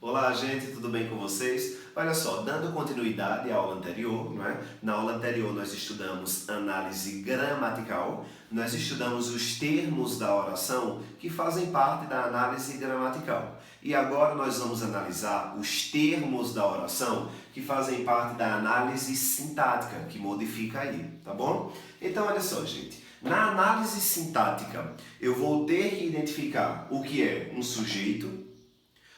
Olá, gente, tudo bem com vocês? Olha só, dando continuidade à aula anterior, não é? Na aula anterior nós estudamos análise gramatical, nós estudamos os termos da oração que fazem parte da análise gramatical. E agora nós vamos analisar os termos da oração que fazem parte da análise sintática, que modifica aí, tá bom? Então, olha só, gente. Na análise sintática, eu vou ter que identificar o que é um sujeito,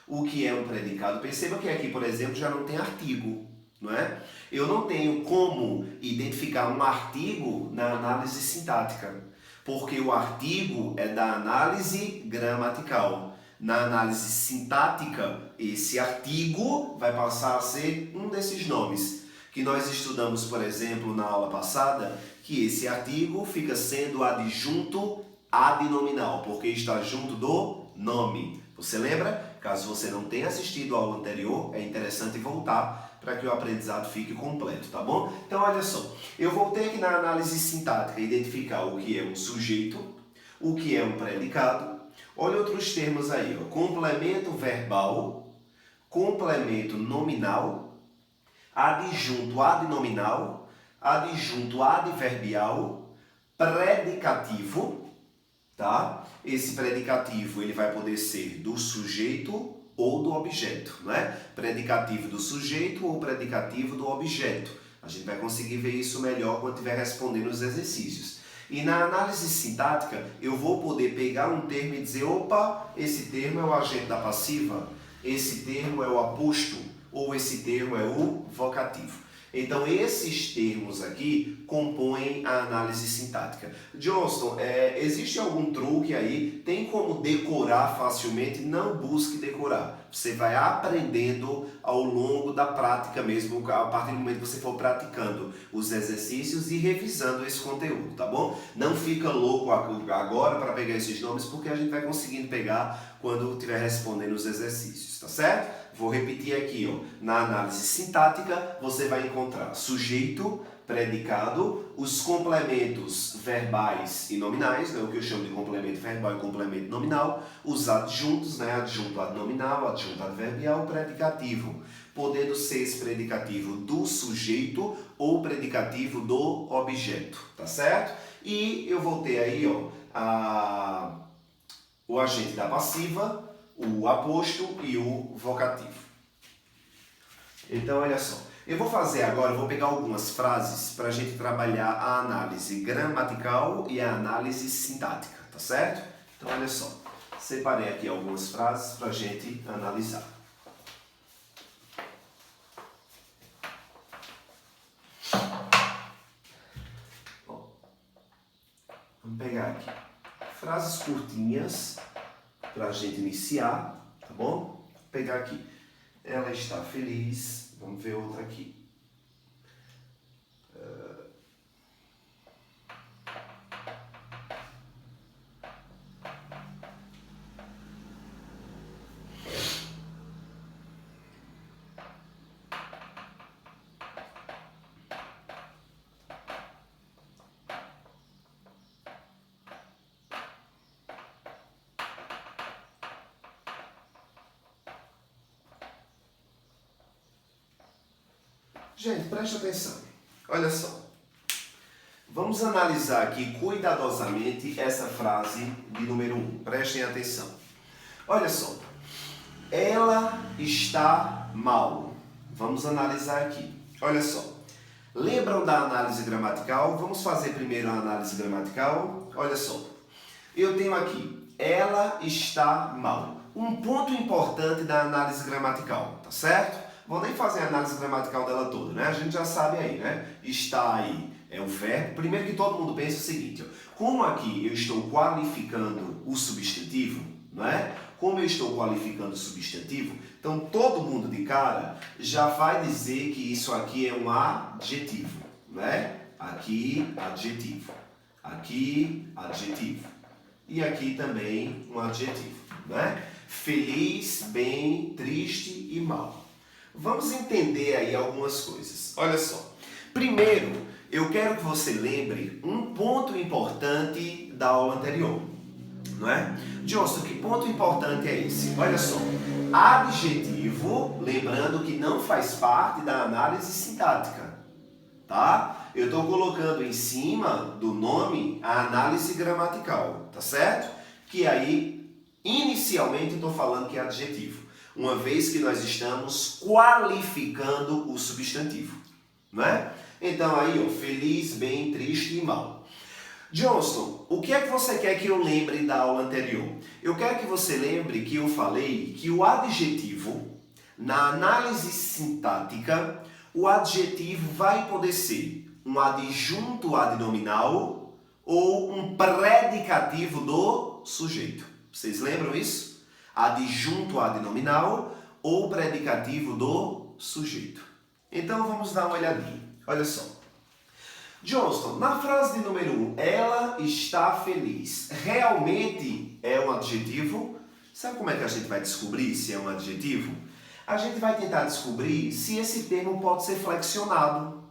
o que é um predicado. Perceba que aqui, por exemplo, já não tem artigo, não é? Eu não tenho como identificar um artigo na análise sintática, porque o artigo é da análise gramatical. Na análise sintática, esse artigo vai passar a ser um desses nomes, que nós estudamos, por exemplo, na aula passada, que esse artigo fica sendo adjunto adnominal, porque está junto do nome. Você lembra? Caso você não tenha assistido a aula anterior, é interessante voltar para que o aprendizado fique completo, tá bom? Então, olha só, eu vou ter que na análise sintática identificar o que é um sujeito, o que é um predicado. Olha outros termos aí, ó. Complemento verbal, complemento nominal, adjunto adnominal, adjunto adverbial, predicativo, tá? Esse predicativo ele vai poder ser do sujeito ou do objeto, não é? Predicativo do sujeito ou predicativo do objeto. A gente vai conseguir ver isso melhor quando estiver respondendo os exercícios. E na análise sintática, eu vou poder pegar um termo e dizer, opa, esse termo é o agente da passiva, esse termo é o aposto, ou esse termo é o vocativo. Então, esses termos aqui compõem a análise sintática. Johnston, existe algum truque aí? Tem como decorar facilmente? Não busque decorar. Você vai aprendendo ao longo da prática mesmo, a partir do momento que você for praticando os exercícios e revisando esse conteúdo, tá bom? Não fica louco agora para pegar esses nomes, porque a gente vai conseguindo pegar quando estiver respondendo os exercícios, tá certo? Vou repetir aqui, ó. Na análise sintática, você vai encontrar sujeito, predicado, os complementos verbais e nominais, né, o que eu chamo de complemento verbal e complemento nominal, os adjuntos, né, adjunto adnominal, adjunto adverbial, predicativo, podendo ser esse predicativo do sujeito ou predicativo do objeto, tá certo? E eu vou ter aí, ó, o agente da passiva, o aposto e o vocativo. Então, olha só. Eu vou fazer agora, eu vou pegar algumas frases para a gente trabalhar a análise gramatical e a análise sintática, tá certo? Então, olha só. Separei aqui algumas frases para a gente analisar. Bom, vamos pegar aqui frases curtinhas para a gente iniciar, tá bom? Vou pegar aqui. Ela está feliz. Vamos ver outra aqui. Gente, preste atenção. Olha só. Vamos analisar aqui cuidadosamente essa frase de número 1. Prestem atenção. Olha só. Ela está mal. Vamos analisar aqui. Olha só. Lembram da análise gramatical? Vamos fazer primeiro a análise gramatical. Olha só. Eu tenho aqui. Ela está mal. Um ponto importante da análise gramatical, tá certo? Vou nem fazer a análise gramatical dela toda, né? A gente já sabe aí, né? Está aí é o verbo. Primeiro que todo mundo pensa o seguinte, ó, como aqui eu estou qualificando o substantivo, não é? Como eu estou qualificando o substantivo, então todo mundo de cara já vai dizer que isso aqui é um adjetivo, né? Aqui, adjetivo. Aqui, adjetivo. E aqui também um adjetivo, né? Feliz, bem, triste e mal. Vamos entender aí algumas coisas. Olha só. Primeiro, eu quero que você lembre um ponto importante da aula anterior, não é? Johnston, que ponto importante é esse? Olha só. adjetivo, lembrando que não faz parte da análise sintática, tá? Eu estou colocando em cima do nome a análise gramatical, tá certo? Que aí, inicialmente, eu estou falando que é adjetivo, uma vez que nós estamos qualificando o substantivo, não é? Então aí, ó, feliz, bem, triste e mal. Johnston, o que é que você quer que eu lembre da aula anterior? Eu quero que você lembre que eu falei que o adjetivo, na análise sintática, o adjetivo vai poder ser um adjunto adnominal ou um predicativo do sujeito. Vocês lembram isso? Adjunto adnominal ou predicativo do sujeito. Então vamos dar uma olhadinha. Olha só. Johnston, na frase de número 1, ela está feliz. Realmente é um adjetivo? Sabe como é que a gente vai descobrir se é um adjetivo? A gente vai tentar descobrir se esse termo pode ser flexionado,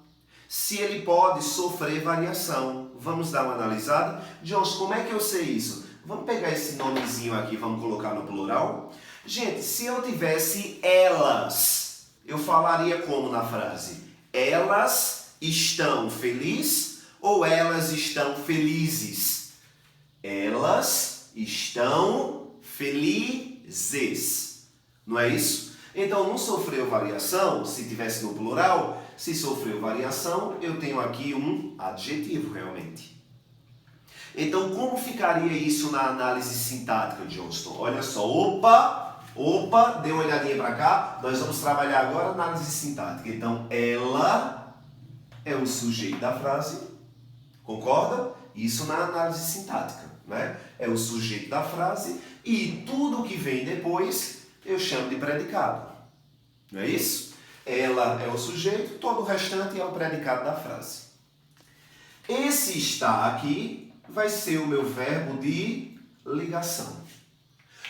se ele pode sofrer variação. Vamos dar uma analisada? Johnston, como é que eu sei isso? Vamos pegar esse nomezinho aqui, vamos colocar no plural? Gente, se eu tivesse elas, eu falaria como na frase? Elas estão felizes ou elas estão felizes? Elas estão felizes. Não é isso? Então, não sofreu variação, se tivesse no plural. Se sofreu variação, eu tenho aqui um adjetivo, realmente. Então, como ficaria isso na análise sintática, Johnston? Olha só, opa, dê uma olhadinha para cá. Nós vamos trabalhar agora a análise sintática. Então, ela é o sujeito da frase, concorda? Isso na análise sintática, né? É o sujeito da frase e tudo que vem depois eu chamo de predicado. Não é isso? Ela é o sujeito, todo o restante é o predicado da frase. Esse está aqui vai ser o meu verbo de ligação.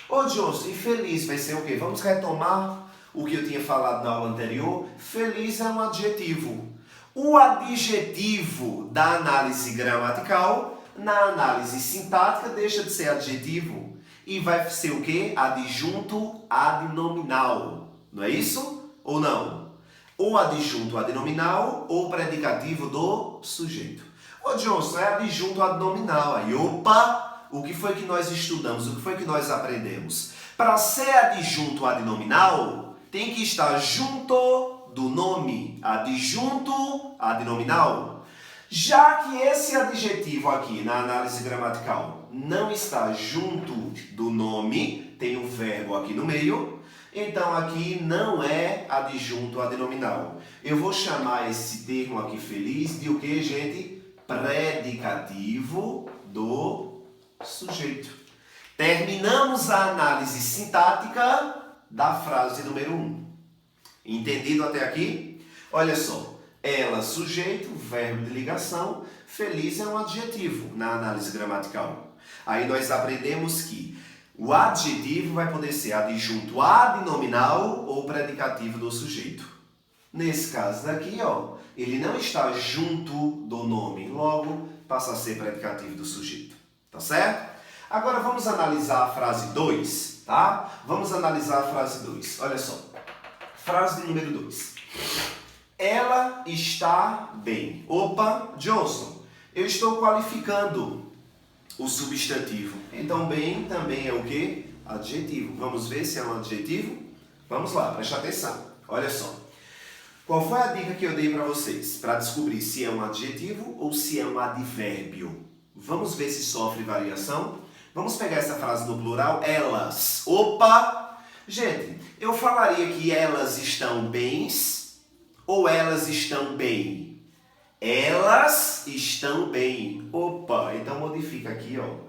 Ô Johnston, e feliz vai ser o quê? Vamos retomar o que eu tinha falado na aula anterior. Feliz é um adjetivo. O adjetivo da análise gramatical, na análise sintática, deixa de ser adjetivo e vai ser o quê? Adjunto adnominal. Não é isso? Ou não? Ou adjunto adnominal ou predicativo do sujeito. Ô Johnston, é adjunto adnominal. Aí, opa! O que foi que nós estudamos? O que foi que nós aprendemos? Para ser adjunto adnominal, tem que estar junto do nome, adjunto adnominal. Já que esse adjetivo aqui na análise gramatical não está junto do nome, tem um verbo aqui no meio, então aqui não é adjunto adnominal. Eu vou chamar esse termo aqui feliz de o que, gente? Predicativo do sujeito. Terminamos a análise sintática da frase número 1. Entendido até aqui? Olha só, ela, sujeito, verbo de ligação, feliz é um adjetivo na análise gramatical. Aí nós aprendemos que o adjetivo vai poder ser adjunto adnominal ou predicativo do sujeito. Nesse caso daqui, ó, ele não está junto do nome, logo passa a ser predicativo do sujeito. Tá certo? Agora vamos analisar a frase 2, tá? Vamos analisar a frase 2. Olha só. Frase de número 2. Ela está bem. Opa, Johnston, eu estou qualificando o substantivo. Então, bem também é o quê? Adjetivo. Vamos ver se é um adjetivo? Vamos lá, preste atenção. Olha só. Qual foi a dica que eu dei para vocês? Para descobrir se é um adjetivo ou se é um advérbio. Vamos ver se sofre variação? Vamos pegar essa frase no plural. Elas. Opa! Gente, eu falaria que elas estão bens ou elas estão bem? Elas estão bem. Opa, então modifica aqui, ó.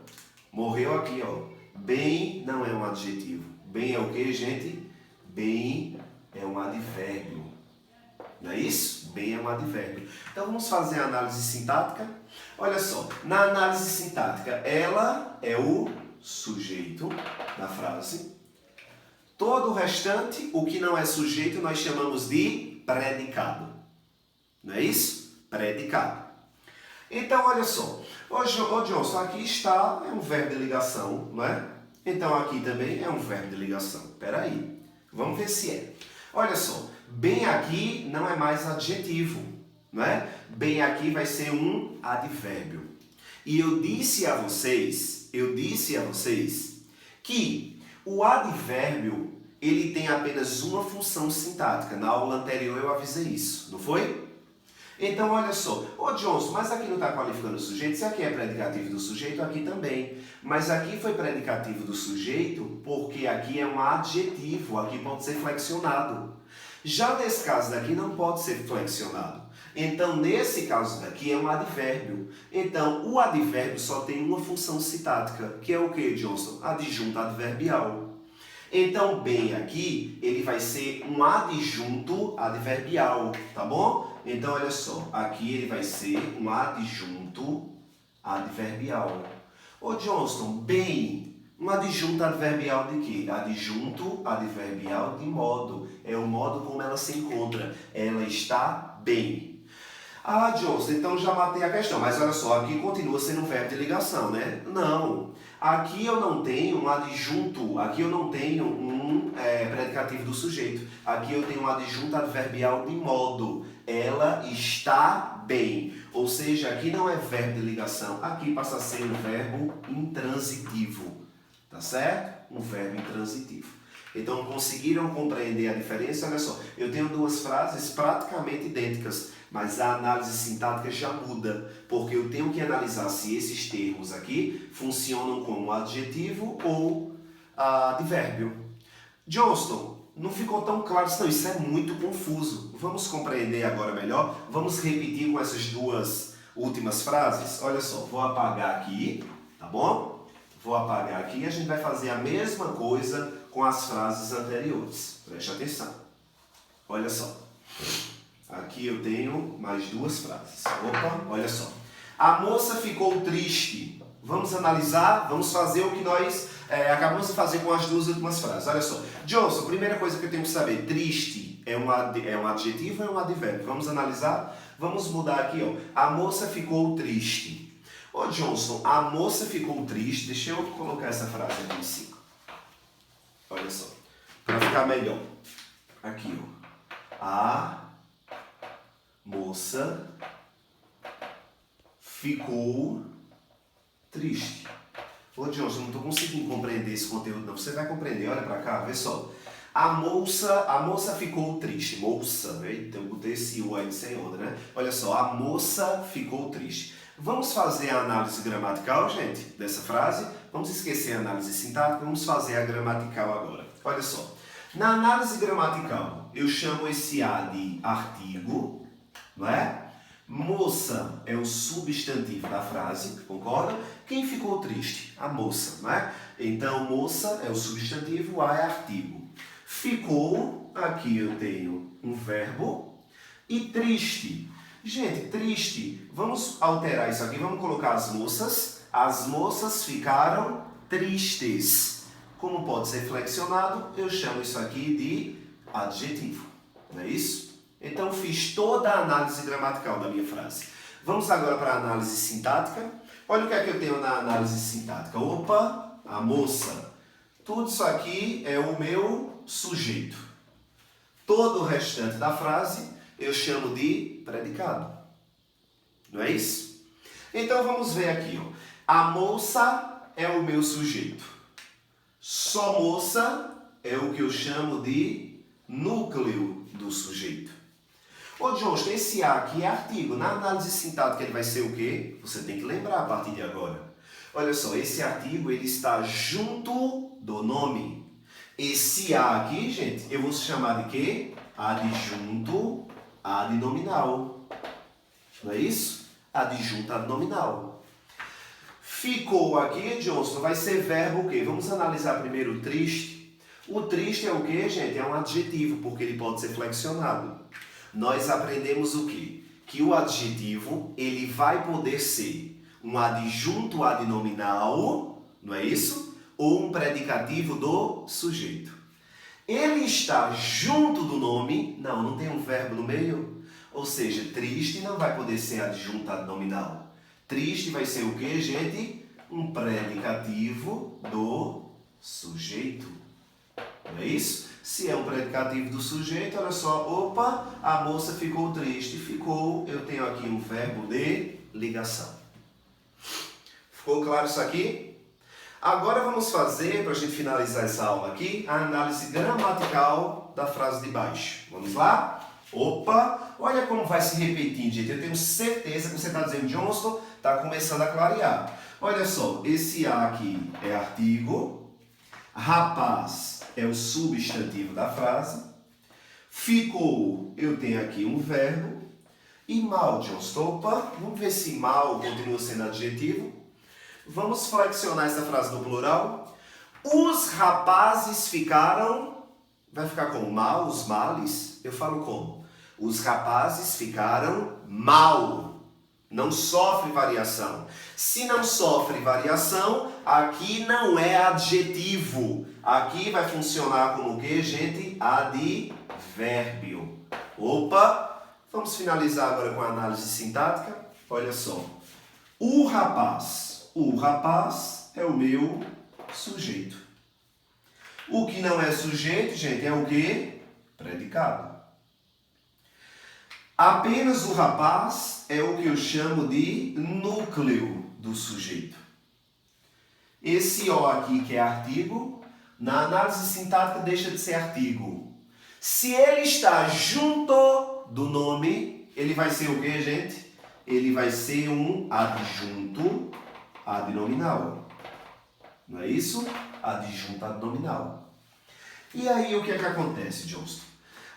Morreu aqui, ó. Bem não é um adjetivo. Bem é o que, gente? Bem é um advérbio. Não é isso? Bem é um advérbio. Então vamos fazer a análise sintática. Olha só, na análise sintática, ela é o sujeito da frase. Todo o restante, o que não é sujeito, nós chamamos de predicado. Não é isso? Predicado. Então, olha só. Ô Johnston, aqui está, é um verbo de ligação, não é? Então, aqui também é um verbo de ligação. Espera aí. Vamos ver se é. Olha só, bem aqui não é mais adjetivo, não é? Bem aqui vai ser um advérbio. E eu disse a vocês que o advérbio ele tem apenas uma função sintática. Na aula anterior eu avisei isso, não foi? Então, olha só. Ô, Johnson, mas aqui não está qualificando o sujeito? Se aqui é predicativo do sujeito, aqui também. Mas aqui foi predicativo do sujeito porque aqui é um adjetivo. Aqui pode ser flexionado. Já nesse caso daqui não pode ser flexionado. Então, nesse caso daqui é um advérbio. Então, o advérbio só tem uma função sintática, que é o que, Johnson? Adjunto adverbial. Então, bem aqui, ele vai ser um adjunto adverbial, tá bom? Então, olha só, aqui ele vai ser um adjunto adverbial. Ô, Johnston, bem, um adjunto adverbial de quê? Adjunto adverbial de modo. É o modo como ela se encontra. Ela está bem. Ah, Johnston, então já matei a questão. Mas olha só, aqui continua sendo um verbo de ligação, né? Não. Aqui eu não tenho um adjunto, aqui eu não tenho um predicativo do sujeito. Aqui eu tenho um adjunto adverbial de modo. Ela está bem. Ou seja, aqui não é verbo de ligação, aqui passa a ser um verbo intransitivo. Tá certo? Um verbo intransitivo. Então, conseguiram compreender a diferença? Olha só, eu tenho duas frases praticamente idênticas, mas a análise sintática já muda, porque eu tenho que analisar se esses termos aqui funcionam como adjetivo ou advérbio. Johnston, não ficou tão claro isso não, isso é muito confuso. Vamos compreender agora melhor? Vamos repetir com essas duas últimas frases? Olha só, vou apagar aqui, tá bom? Vou apagar aqui e a gente vai fazer a mesma coisa com as frases anteriores. Preste atenção. Olha só. Aqui eu tenho mais duas frases. Opa, olha só. A moça ficou triste. Vamos analisar, vamos fazer o que nós acabamos de fazer com as duas últimas frases. Olha só. Johnson, primeira coisa que eu tenho que saber. Triste é um adjetivo ou é um advérbio? Vamos analisar? Vamos mudar aqui, ó. A moça ficou triste. Ô, Johnson, a moça ficou triste. Deixa eu colocar essa frase aqui em cima. Olha só. Para ficar melhor. Aqui, ó. A moça ficou triste. Ô, Johnson, não estou conseguindo compreender esse conteúdo, não. Você vai compreender, olha para cá, vê só. A moça ficou triste. Moça, eita, eu botei esse U aí sem onda, né? Olha só, a moça ficou triste. Vamos fazer a análise gramatical, gente, dessa frase. Vamos esquecer a análise sintática, vamos fazer a gramatical agora. Olha só. Na análise gramatical, eu chamo esse A de artigo, não é? Moça é o substantivo da frase, concorda? Quem ficou triste? A moça, não é? Então, moça é o substantivo, A é artigo. Ficou, aqui eu tenho um verbo, e triste. Gente, triste, vamos alterar isso aqui, vamos colocar as moças ficaram tristes. Como pode ser flexionado, eu chamo isso aqui de adjetivo, não é isso? Então, fiz toda a análise gramatical da minha frase. Vamos agora para a análise sintática. Olha o que é que eu tenho na análise sintática. Opa, a moça. Tudo isso aqui é o meu sujeito. Todo o restante da frase eu chamo de predicado. Não é isso? Então, vamos ver aqui. Ó. A moça é o meu sujeito. Só moça é o que eu chamo de núcleo do sujeito. Ô, Johnson, esse A aqui é artigo. Na análise sintática ele vai ser o quê? Você tem que lembrar a partir de agora. Olha só, esse artigo ele está junto do nome. Esse A aqui, gente, eu vou chamar de quê? Adjunto adnominal. Não é isso? Adjunto adnominal. Ficou aqui, Johnson, vai ser verbo o quê? Vamos analisar primeiro o triste. O triste é o quê, gente? É um adjetivo, porque ele pode ser flexionado. Nós aprendemos o quê? Que o adjetivo, ele vai poder ser um adjunto adnominal, não é isso? Ou um predicativo do sujeito. Ele está junto do nome, não tem um verbo no meio. Ou seja, triste não vai poder ser adjunto adnominal. Triste vai ser o quê, gente? Um predicativo do sujeito. Não é isso? Se é um predicativo do sujeito, olha só, opa, a moça ficou triste. Ficou, eu tenho aqui um verbo de ligação. Ficou claro isso aqui? Agora vamos fazer, para a gente finalizar essa aula aqui, a análise gramatical da frase de baixo. Vamos lá? Opa, olha como vai se repetindo, gente. Eu tenho certeza que você está dizendo, Johnston, está começando a clarear. Olha só, esse A aqui é artigo, rapaz é o substantivo da frase, ficou, eu tenho aqui um verbo, e mal, Johnston, opa, vamos ver se mal continua sendo adjetivo. Vamos flexionar essa frase no plural. Os rapazes ficaram, vai ficar como mal, os males? Eu falo como? Os rapazes ficaram mal. Não sofre variação. Se não sofre variação, aqui não é adjetivo. Aqui vai funcionar como o que, gente? Advérbio. Opa! Vamos finalizar agora com a análise sintática. Olha só. O rapaz. O rapaz é o meu sujeito. O que não é sujeito, gente, é o que? Predicado. Apenas o rapaz é o que eu chamo de núcleo do sujeito. Esse O aqui, que é artigo, na análise sintática deixa de ser artigo. Se ele está junto do nome, ele vai ser o que, gente? Ele vai ser um adjunto adnominal. Não é isso? Adjunto adnominal. E aí o que é que acontece, Johnston?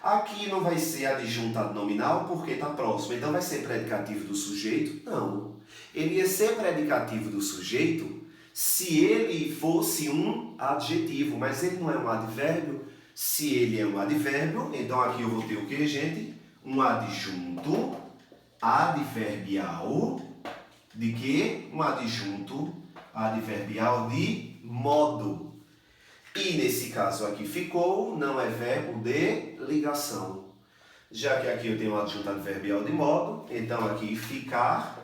Aqui não vai ser adjunto adnominal porque está próximo. Então vai ser predicativo do sujeito? Não. Ele ia ser predicativo do sujeito se ele fosse um adjetivo. Mas ele não é um advérbio. Se ele é um advérbio, então aqui eu vou ter o que, gente? Um adjunto adverbial de quê? Um adjunto adverbial de modo. E nesse caso aqui ficou, não é verbo de ligação. Já que aqui eu tenho um adjunto adverbial de modo, então aqui ficar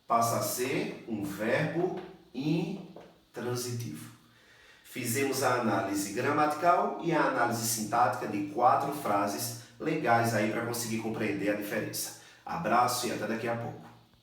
passa a ser um verbo intransitivo. Fizemos a análise gramatical e a análise sintática de 4 frases legais aí para conseguir compreender a diferença. Abraço e até daqui a pouco.